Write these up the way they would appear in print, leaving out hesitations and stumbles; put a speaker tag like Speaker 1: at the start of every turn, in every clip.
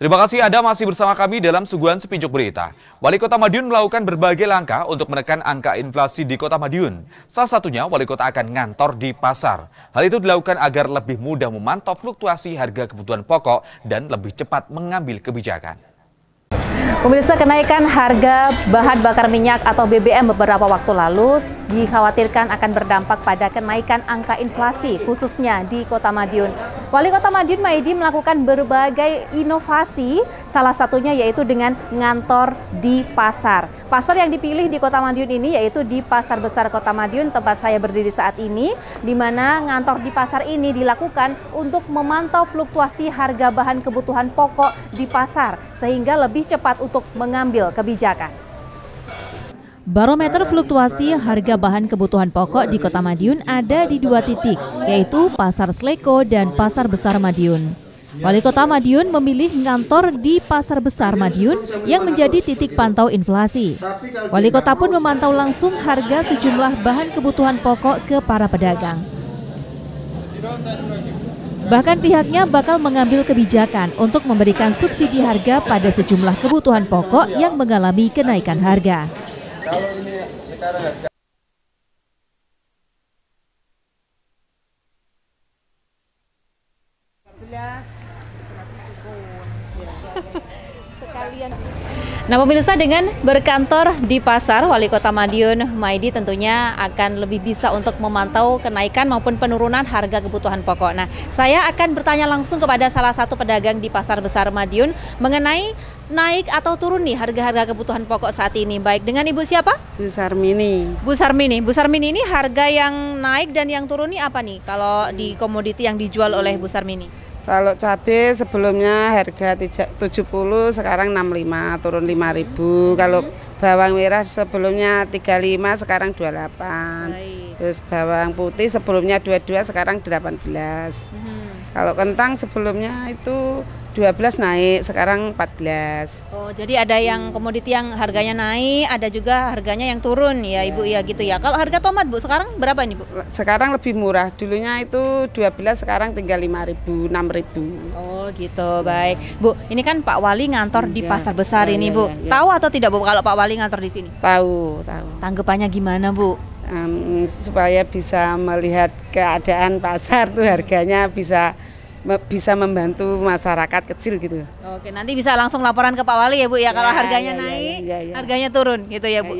Speaker 1: Terima kasih Anda masih bersama kami dalam suguhan Sepincuk Berita. Wali Kota Madiun melakukan berbagai langkah untuk menekan angka inflasi di Kota Madiun. Salah satunya, Wali Kota akan ngantor di pasar. Hal itu dilakukan agar lebih mudah memantau fluktuasi harga kebutuhan pokok dan lebih cepat mengambil kebijakan.
Speaker 2: Pemirsa, kenaikan harga bahan bakar minyak atau BBM beberapa waktu lalu dikhawatirkan akan berdampak pada kenaikan angka inflasi, khususnya di Kota Madiun. Wali Kota Madiun Maidi melakukan berbagai inovasi, salah satunya yaitu dengan ngantor di pasar. Pasar yang dipilih di Kota Madiun ini yaitu di Pasar Besar Kota Madiun, tempat saya berdiri saat ini, di mana ngantor di pasar ini dilakukan untuk memantau fluktuasi harga bahan kebutuhan pokok di pasar, sehingga lebih cepat untuk mengambil kebijakan.
Speaker 3: Barometer fluktuasi harga bahan kebutuhan pokok di Kota Madiun ada di 2 titik, yaitu Pasar Sleko dan Pasar Besar Madiun. Wali Kota Madiun memilih ngantor di Pasar Besar Madiun yang menjadi titik pantau inflasi. Wali Kota pun memantau langsung harga sejumlah bahan kebutuhan pokok ke para pedagang. Bahkan pihaknya bakal mengambil kebijakan untuk memberikan subsidi harga pada sejumlah kebutuhan pokok yang mengalami kenaikan harga. Kalau ini sekarang harga Nah, pemirsa, dengan berkantor di pasar, Wali Kota Madiun Maidi tentunya akan lebih bisa untuk memantau kenaikan maupun penurunan harga kebutuhan pokok. Nah, saya akan bertanya langsung kepada salah satu pedagang di Pasar Besar Madiun mengenai naik atau turun nih harga-harga kebutuhan pokok saat ini. Baik, dengan Ibu siapa?
Speaker 4: Bu Sarmini.
Speaker 3: Bu Sarmini. Bu Sarmini, ini harga yang naik dan yang turun nih apa nih kalau di komoditi yang dijual oleh Bu Sarmini?
Speaker 4: Kalau cabai sebelumnya harga 70, sekarang 65, turun 5.000. Kalau bawang merah sebelumnya 35, sekarang 28. Baik. Terus bawang putih sebelumnya 22, sekarang 18. Kalau kentang sebelumnya itu 12 naik, sekarang 14.
Speaker 3: Oh, jadi ada yang komoditi yang harganya naik, ada juga harganya yang turun ya, Ibu ya gitu ya. Kalau harga tomat, Bu, sekarang berapa nih, Bu?
Speaker 4: Sekarang lebih murah. Dulunya itu 12, sekarang tinggal 5.000, 6.000.
Speaker 3: Oh, gitu. Baik. Bu, ini kan Pak Wali ngantor di Pasar Besar ini, Bu. Tahu atau tidak, Bu, kalau Pak Wali ngantor di sini?
Speaker 4: Tahu.
Speaker 3: Tanggapannya gimana, Bu?
Speaker 4: Supaya bisa melihat keadaan pasar tuh harganya bisa membantu masyarakat kecil gitu.
Speaker 3: Oke, nanti bisa langsung laporan ke Pak Wali ya, Bu ya, kalau harganya naik, harganya turun gitu ya, Bu.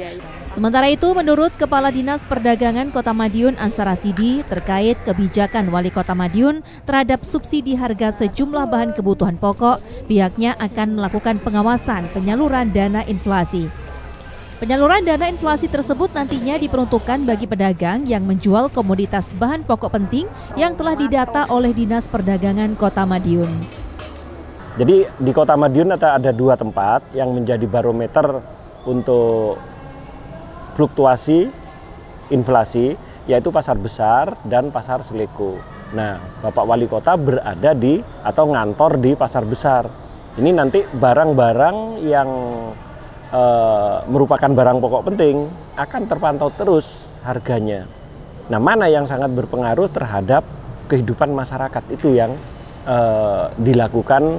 Speaker 3: Sementara itu, menurut Kepala Dinas Perdagangan Kota Madiun Ansar Rasidi terkait kebijakan Wali Kota Madiun terhadap subsidi harga sejumlah bahan kebutuhan pokok, pihaknya akan melakukan pengawasan penyaluran dana inflasi. Penyaluran dana inflasi tersebut nantinya diperuntukkan bagi pedagang yang menjual komoditas bahan pokok penting yang telah didata oleh Dinas Perdagangan Kota Madiun.
Speaker 5: Jadi di Kota Madiun ada 2 tempat yang menjadi barometer untuk fluktuasi inflasi, yaitu Pasar Besar dan Pasar Sleko. Nah, Bapak Wali Kota berada di atau ngantor di Pasar Besar. Ini nanti barang-barang yang merupakan barang pokok penting akan terpantau terus harganya. Nah, mana yang sangat berpengaruh terhadap kehidupan masyarakat itu yang dilakukan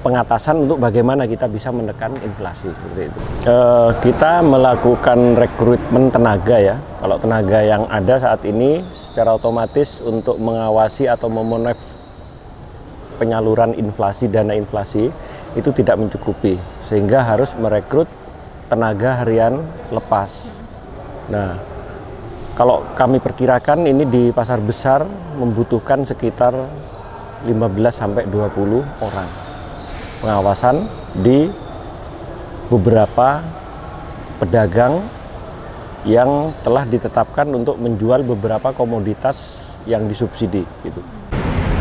Speaker 5: pengatasan untuk bagaimana kita bisa menekan inflasi seperti itu. Kita melakukan rekrutmen tenaga ya. Kalau tenaga yang ada saat ini secara otomatis untuk mengawasi atau memonef penyaluran inflasi, dana inflasi itu tidak mencukupi, sehingga harus merekrut tenaga harian lepas. Nah, kalau kami perkirakan ini di Pasar Besar membutuhkan sekitar 15-20 orang pengawasan di beberapa pedagang yang telah ditetapkan untuk menjual beberapa komoditas yang disubsidi gitu.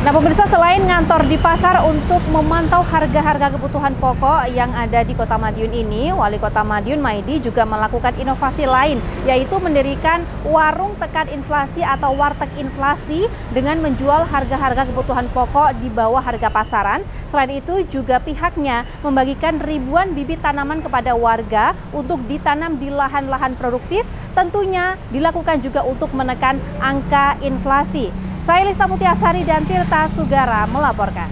Speaker 2: Nah, pemirsa, selain ngantor di pasar untuk memantau harga-harga kebutuhan pokok yang ada di Kota Madiun ini, Wali Kota Madiun Maidi juga melakukan inovasi lain, yaitu mendirikan warung tekan inflasi atau warteg inflasi dengan menjual harga-harga kebutuhan pokok di bawah harga pasaran. Selain itu juga pihaknya membagikan ribuan bibit tanaman kepada warga untuk ditanam di lahan-lahan produktif, tentunya dilakukan juga untuk menekan angka inflasi. Saya Lista Mutiasari dan Tirta Sugara melaporkan.